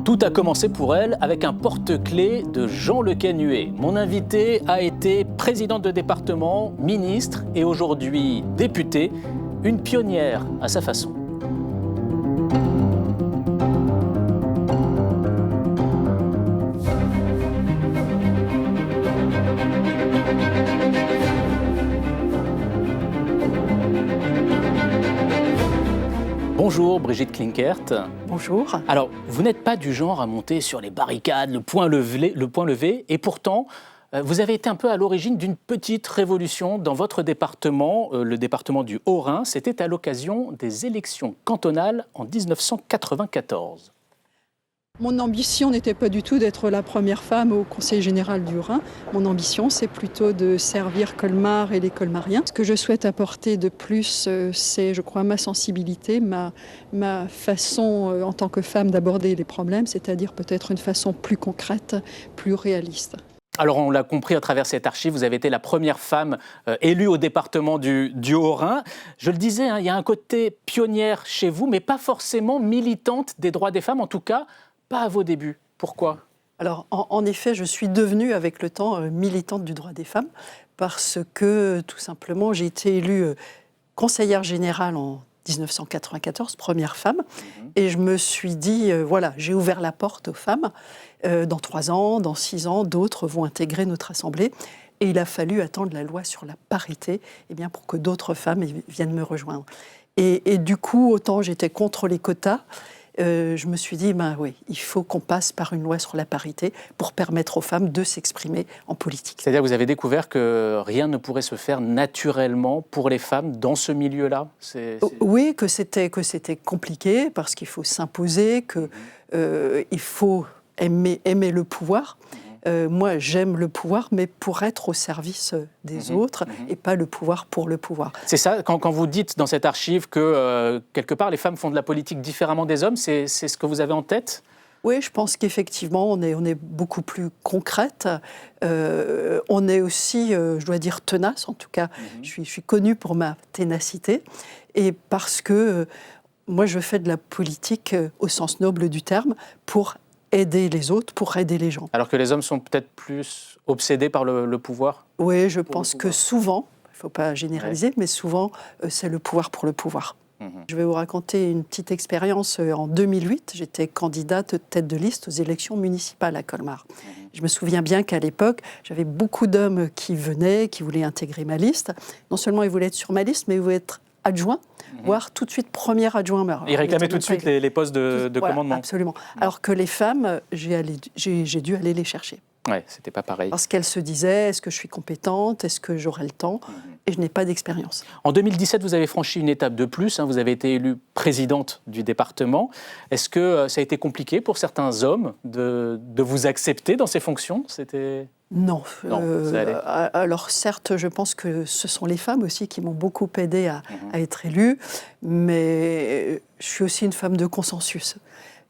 Tout a commencé pour elle avec un porte-clés de Jean Le Canuet. Mon invité a été présidente de département, ministre et aujourd'hui députée, une pionnière à sa façon. Bonjour Brigitte Klinkert. Bonjour. Alors, vous n'êtes pas du genre à monter sur les barricades, le poing levé, et pourtant, vous avez été un peu à l'origine d'une petite révolution dans votre département, le département du Haut-Rhin. C'était à l'occasion des élections cantonales en 1994. Mon ambition n'était pas du tout d'être la première femme au Conseil général du Rhin. Mon ambition, c'est plutôt de servir Colmar et les Colmariens. Ce que je souhaite apporter de plus, c'est, je crois, ma sensibilité, ma façon en tant que femme d'aborder les problèmes, c'est-à-dire peut-être une façon plus concrète, plus réaliste. Alors, on l'a compris à travers cette archive, vous avez été la première femme élue au département du Haut-Rhin. Je le disais, il y a un côté pionnière chez vous, mais pas forcément militante des droits des femmes, en tout cas, pas à vos débuts. Pourquoi ? Alors, en effet, je suis devenue avec le temps militante du droit des femmes parce que, tout simplement, j'ai été élue conseillère générale en 1994, première femme, et je me suis dit, voilà, j'ai ouvert la porte aux femmes. Dans 3 ans, dans 6 ans, d'autres vont intégrer notre Assemblée. Et il a fallu attendre la loi sur la parité pour que d'autres femmes viennent me rejoindre. Et du coup, autant j'étais contre les quotas, je me suis dit, oui, il faut qu'on passe par une loi sur la parité pour permettre aux femmes de s'exprimer en politique. C'est-à-dire que vous avez découvert que rien ne pourrait se faire naturellement pour les femmes dans ce milieu-là ? Oui, que c'était compliqué parce qu'il faut s'imposer, qu'il faut aimer le pouvoir. Moi, j'aime le pouvoir, mais pour être au service des autres et pas le pouvoir pour le pouvoir. C'est ça, quand vous dites dans cette archive que, quelque part, les femmes font de la politique différemment des hommes, c'est ce que vous avez en tête ? Oui, je pense qu'effectivement, on est beaucoup plus concrète. On est aussi, je dois dire, tenace. En tout cas, je suis connue pour ma ténacité. Et parce que moi, je fais de la politique au sens noble du terme pour aider les autres, pour aider les gens. Alors que les hommes sont peut-être plus obsédés par le pouvoir ? Oui, je pense que souvent, il ne faut pas généraliser, mais souvent, c'est le pouvoir pour le pouvoir. Je vais vous raconter une petite expérience. En 2008, j'étais candidate tête de liste aux élections municipales à Colmar. Je me souviens bien qu'à l'époque, j'avais beaucoup d'hommes qui venaient, qui voulaient intégrer ma liste. Non seulement ils voulaient être sur ma liste, mais ils voulaient être adjoints, voire tout de suite premier adjoint. Ils réclamaient tout de suite les postes de commandement. Absolument. Alors que les femmes, j'ai dû aller les chercher. Oui, c'était pas pareil. Parce qu'elles se disaient, est-ce que je suis compétente ? Est-ce que j'aurai le temps ? Et je n'ai pas d'expérience. En 2017, vous avez franchi une étape de plus. Vous avez été élue présidente du département. Est-ce que ça a été compliqué pour certains hommes de vous accepter dans ces fonctions ? Non. Ça allait. Alors certes, je pense que ce sont les femmes aussi qui m'ont beaucoup aidée à être élue. Mais je suis aussi une femme de consensus.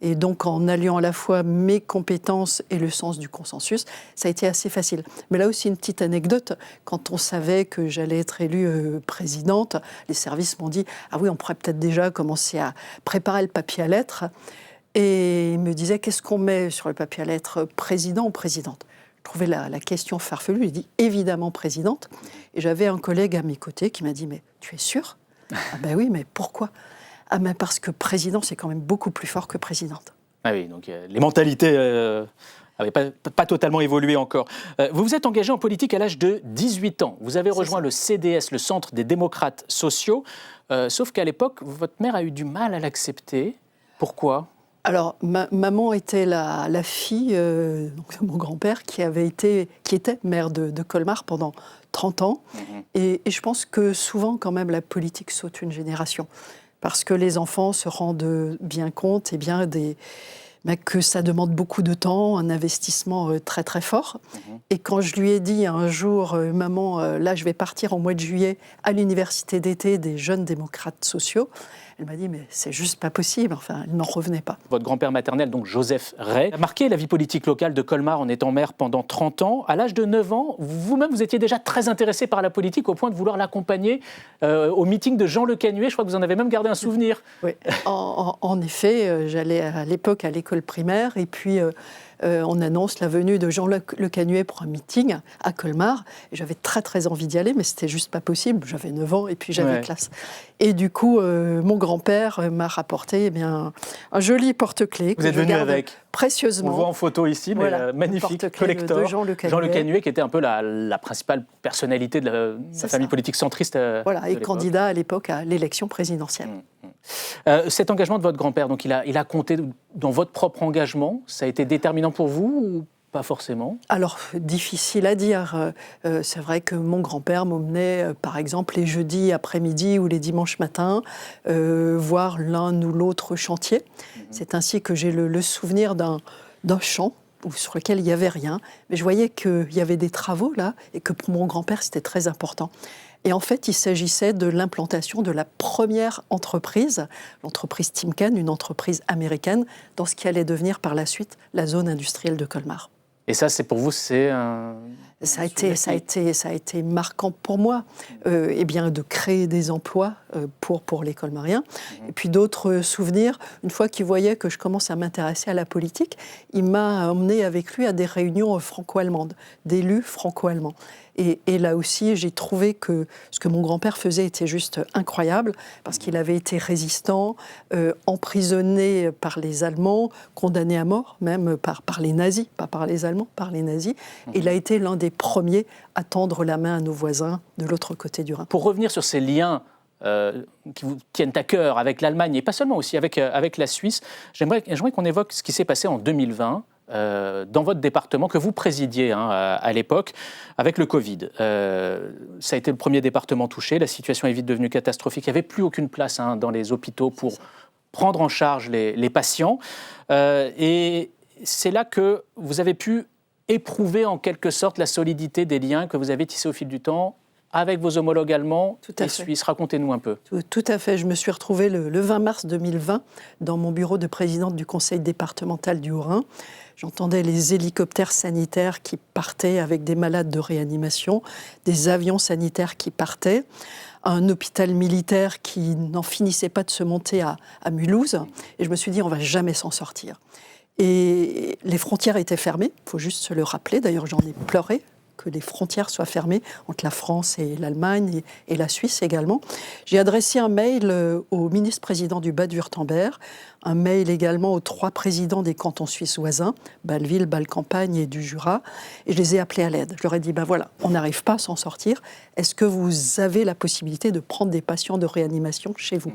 Et donc, en alliant à la fois mes compétences et le sens du consensus, ça a été assez facile. Mais là aussi, une petite anecdote. Quand on savait que j'allais être élue présidente, les services m'ont dit « Ah oui, on pourrait peut-être déjà commencer à préparer le papier à lettres. » Et ils me disaient « Qu'est-ce qu'on met sur le papier à lettres, président ou présidente ?» Je trouvais la question farfelue. J'ai dit « Évidemment présidente. » Et j'avais un collègue à mes côtés qui m'a dit « Mais tu es sûre ?» Ah ben oui, mais pourquoi ? Ah, mais parce que président, c'est quand même beaucoup plus fort que présidente. Ah oui, donc les mentalités n'avaient pas totalement évolué encore. Vous vous êtes engagé en politique à l'âge de 18 ans. Vous avez rejoint le CDS, le Centre des démocrates sociaux. Sauf qu'à l'époque, votre mère a eu du mal à l'accepter. Pourquoi ? Alors, maman était la fille de mon grand-père qui était maire de Colmar pendant 30 ans. Et je pense que souvent, quand même, la politique saute une génération. Parce que les enfants se rendent bien compte que ça demande beaucoup de temps, un investissement très très fort. Et quand je lui ai dit un jour, maman, là je vais partir au mois de juillet à l'université d'été des jeunes démocrates sociaux, Elle m'a dit, mais c'est juste pas possible. Enfin, elle n'en revenait pas. Votre grand-père maternel, donc Joseph Ray, a marqué la vie politique locale de Colmar en étant maire pendant 30 ans. À l'âge de 9 ans, vous-même, vous étiez déjà très intéressé par la politique au point de vouloir l'accompagner au meeting de Jean Le Canuet. Je crois que vous en avez même gardé un souvenir. Oui, en effet, j'allais à l'époque à l'école primaire et puis on annonce la venue de Jean Le Canuet pour un meeting à Colmar. Et j'avais très très envie d'y aller, mais c'était juste pas possible. J'avais 9 ans et puis j'avais classe. Et du coup, mon grand-père m'a rapporté un joli porte-clés. Vous êtes venu avec précieusement. On le voit en photo ici, mais voilà, magnifique collector. De Jean Le Canuet, qui était un peu la principale personnalité de la famille politique centriste. Voilà, et candidat à l'époque à l'élection présidentielle. Cet engagement de votre grand-père, donc il a compté dans votre propre engagement. Ça a été déterminant pour vous ou pas forcément? Alors, difficile à dire. C'est vrai que mon grand-père m'emmenait, par exemple, les jeudis après-midi ou les dimanches matins, voir l'un ou l'autre chantier. C'est ainsi que j'ai le souvenir d'un champ sur lequel il n'y avait rien. Mais je voyais qu'il y avait des travaux là et que pour mon grand-père, c'était très important. Et en fait, il s'agissait de l'implantation de la première entreprise, l'entreprise Timken, une entreprise américaine, dans ce qui allait devenir par la suite la zone industrielle de Colmar. Et ça, c'est pour vous, c'est un... Ça a été marquant pour moi, de créer des emplois pour les Colmariens. Et puis d'autres souvenirs, une fois qu'il voyait que je commence à m'intéresser à la politique, il m'a emmené avec lui à des réunions franco-allemandes, d'élus franco-allemands. Et là aussi, j'ai trouvé que ce que mon grand-père faisait était juste incroyable, parce qu'il avait été résistant, emprisonné par les Allemands, condamné à mort, même par les nazis, pas par les Allemands, par les nazis. Et il a été l'un des premiers à tendre la main à nos voisins de l'autre côté du Rhin. Pour revenir sur ces liens qui vous tiennent à cœur avec l'Allemagne, et pas seulement aussi avec la Suisse, j'aimerais qu'on évoque ce qui s'est passé en 2020, dans votre département que vous présidiez à l'époque avec le Covid. Ça a été le premier département touché, la situation est vite devenue catastrophique, il n'y avait plus aucune place dans les hôpitaux pour prendre en charge les patients. Et c'est là que vous avez pu éprouver en quelque sorte la solidité des liens que vous avez tissés au fil du temps avec vos homologues allemands et suisses. Racontez-nous un peu. Tout à fait. Je me suis retrouvée le 20 mars 2020 dans mon bureau de présidente du conseil départemental du Haut-Rhin. J'entendais les hélicoptères sanitaires qui partaient avec des malades de réanimation, des avions sanitaires qui partaient, un hôpital militaire qui n'en finissait pas de se monter à Mulhouse. Et je me suis dit, on ne va jamais s'en sortir. Et les frontières étaient fermées, il faut juste se le rappeler. D'ailleurs, j'en ai pleuré que les frontières soient fermées entre la France et l'Allemagne et la Suisse également. J'ai adressé un mail au ministre-président du Bade-Wurtemberg, un mail également aux 3 présidents des cantons suisses voisins, Bâle-Ville, Bâle-Campagne et du Jura, et je les ai appelés à l'aide. Je leur ai dit, voilà, on n'arrive pas à s'en sortir. Est-ce que vous avez la possibilité de prendre des patients de réanimation chez vous ?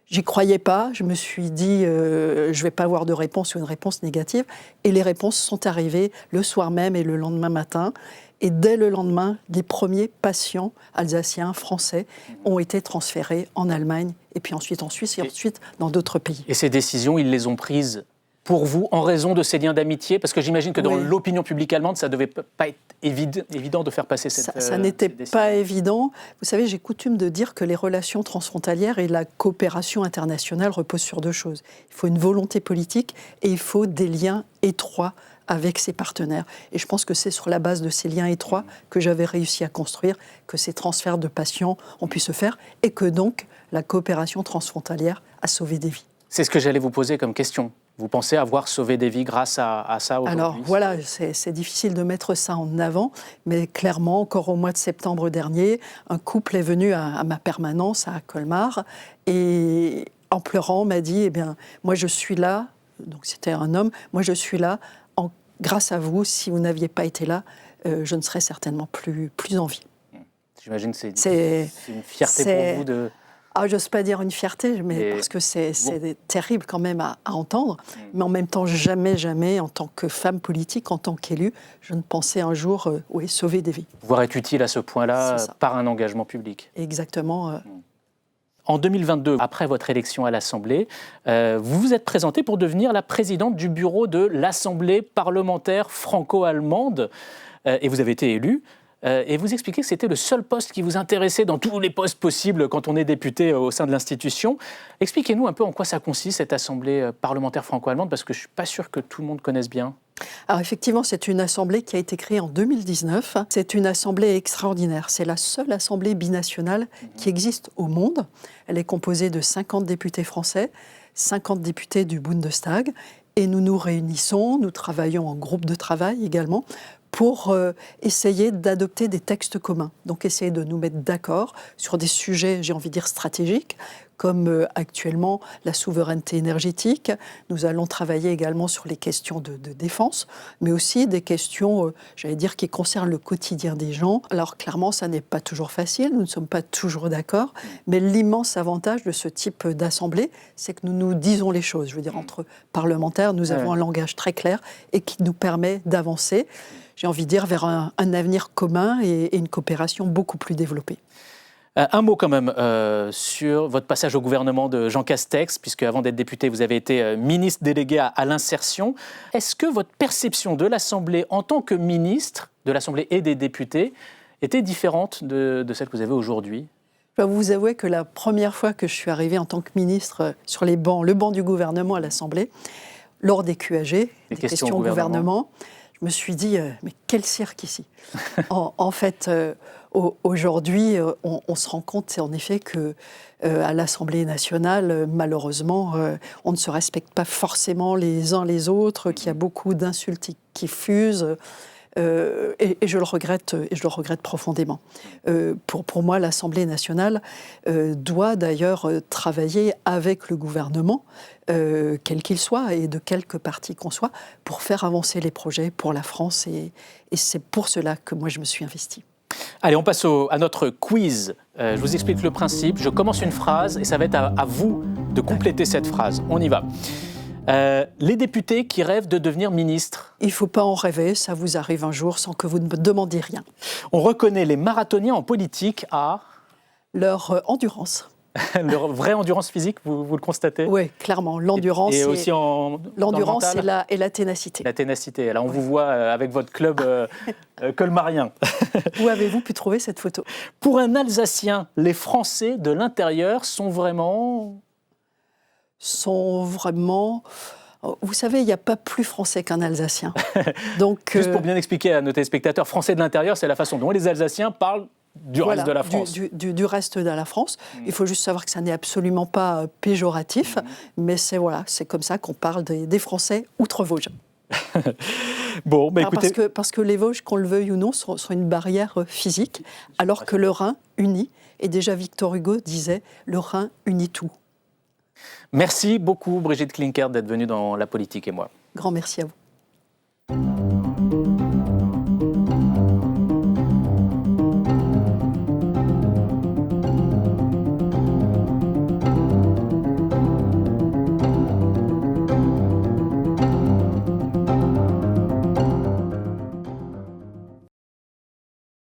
J'y croyais pas, je me suis dit, je ne vais pas avoir de réponse ou une réponse négative. Et les réponses sont arrivées le soir même et le lendemain matin. Et dès le lendemain, les premiers patients alsaciens, français, ont été transférés en Allemagne, et puis ensuite en Suisse, et ensuite dans d'autres pays. Et ces décisions, ils les ont prises pour vous en raison de ces liens d'amitié? Parce que j'imagine que dans l'opinion publique allemande, ça ne devait pas être évident de faire passer cette Ça n'était pas évident. Vous savez, j'ai coutume de dire que les relations transfrontalières et la coopération internationale reposent sur 2 choses. Il faut une volonté politique et il faut des liens étroits avec ses partenaires. Et je pense que c'est sur la base de ces liens étroits que j'avais réussi à construire, que ces transferts de patients ont pu se faire et que donc la coopération transfrontalière a sauvé des vies. C'est ce que j'allais vous poser comme question. Vous pensez avoir sauvé des vies grâce à ça aujourd'hui? Alors voilà, c'est difficile de mettre ça en avant, mais clairement, encore au mois de septembre dernier, un couple est venu à ma permanence à Colmar et en pleurant m'a dit, moi je suis là, donc c'était un homme, moi je suis là grâce à vous, si vous n'aviez pas été là, je ne serais certainement plus en vie. J'imagine que c'est une fierté pour vous de... j'ose pas dire une fierté, mais parce que c'est terrible quand même à entendre. Mais en même temps, jamais, en tant que femme politique, en tant qu'élue, je ne pensais un jour sauver des vies. Pouvoir être utile à ce point-là par un engagement public. Exactement. En 2022, après votre élection à l'Assemblée, vous vous êtes présentée pour devenir la présidente du bureau de l'Assemblée parlementaire franco-allemande et vous avez été élue. et vous expliquez que c'était le seul poste qui vous intéressait dans tous les postes possibles quand on est député au sein de l'institution. Expliquez-nous un peu en quoi ça consiste, cette assemblée parlementaire franco-allemande, parce que je ne suis pas sûr que tout le monde connaisse bien. Alors effectivement, c'est une assemblée qui a été créée en 2019. C'est une assemblée extraordinaire. C'est la seule assemblée binationale qui existe au monde. Elle est composée de 50 députés français, 50 députés du Bundestag. Et nous nous réunissons, nous travaillons en groupe de travail également pour essayer d'adopter des textes communs. Donc essayer de nous mettre d'accord sur des sujets, j'ai envie de dire, stratégiques, comme actuellement la souveraineté énergétique. Nous allons travailler également sur les questions de défense, mais aussi des questions, j'allais dire, qui concernent le quotidien des gens. Alors clairement, ça n'est pas toujours facile, nous ne sommes pas toujours d'accord, mais l'immense avantage de ce type d'assemblée, c'est que nous nous disons les choses. Je veux dire, entre parlementaires, nous avons un langage très clair et qui nous permet d'avancer, j'ai envie de dire, vers un avenir commun et une coopération beaucoup plus développée. Un mot quand même sur votre passage au gouvernement de Jean Castex, puisque avant d'être député, vous avez été ministre délégué à l'insertion. Est-ce que votre perception de l'Assemblée en tant que ministre de l'Assemblée et des députés était différente de celle que vous avez aujourd'hui ? Je dois vous avouer que la première fois que je suis arrivée en tant que ministre sur le banc du gouvernement à l'Assemblée, lors des QAG, des questions au gouvernement, je me suis dit, mais quel cirque ici. En fait, aujourd'hui, on se rend compte en effet qu'à l'Assemblée nationale, malheureusement, on ne se respecte pas forcément les uns les autres, qu'il y a beaucoup d'insultes qui fusent. Et je le regrette profondément. Pour moi, l'Assemblée nationale doit d'ailleurs travailler avec le gouvernement, quel qu'il soit et de quelque parti qu'on soit, pour faire avancer les projets pour la France. Et c'est pour cela que moi, je me suis investie. Allez, on passe à notre quiz. Je vous explique le principe. Je commence une phrase et ça va être à vous de compléter cette phrase. On y va. Les députés qui rêvent de devenir ministres. Il ne faut pas en rêver, ça vous arrive un jour sans que vous ne me demandiez rien. On reconnaît les marathoniens en politique à... leur endurance. Leur vraie endurance physique, vous le constatez ? Oui, clairement. L'endurance et aussi l'endurance et la ténacité. La ténacité. Alors on vous voit avec votre club colmarien. Où avez-vous pu trouver cette photo ? Pour un Alsacien, les Français de l'intérieur sont vraiment... Vous savez, il n'y a pas plus français qu'un Alsacien. Donc, juste pour bien expliquer à nos téléspectateurs, français de l'intérieur, c'est la façon dont les Alsaciens parlent du reste de la France. Du reste de la France. Il faut juste savoir que ça n'est absolument pas péjoratif, mais c'est comme ça qu'on parle des Français outre-Vosges. Bon, bah écoutez... parce que les Vosges, qu'on le veuille ou non, sont une barrière physique, alors que le Rhin unit. Et déjà, Victor Hugo disait « le Rhin unit tout ». Merci beaucoup, Brigitte Klinkert, d'être venue dans La Politique et moi. Grand merci à vous.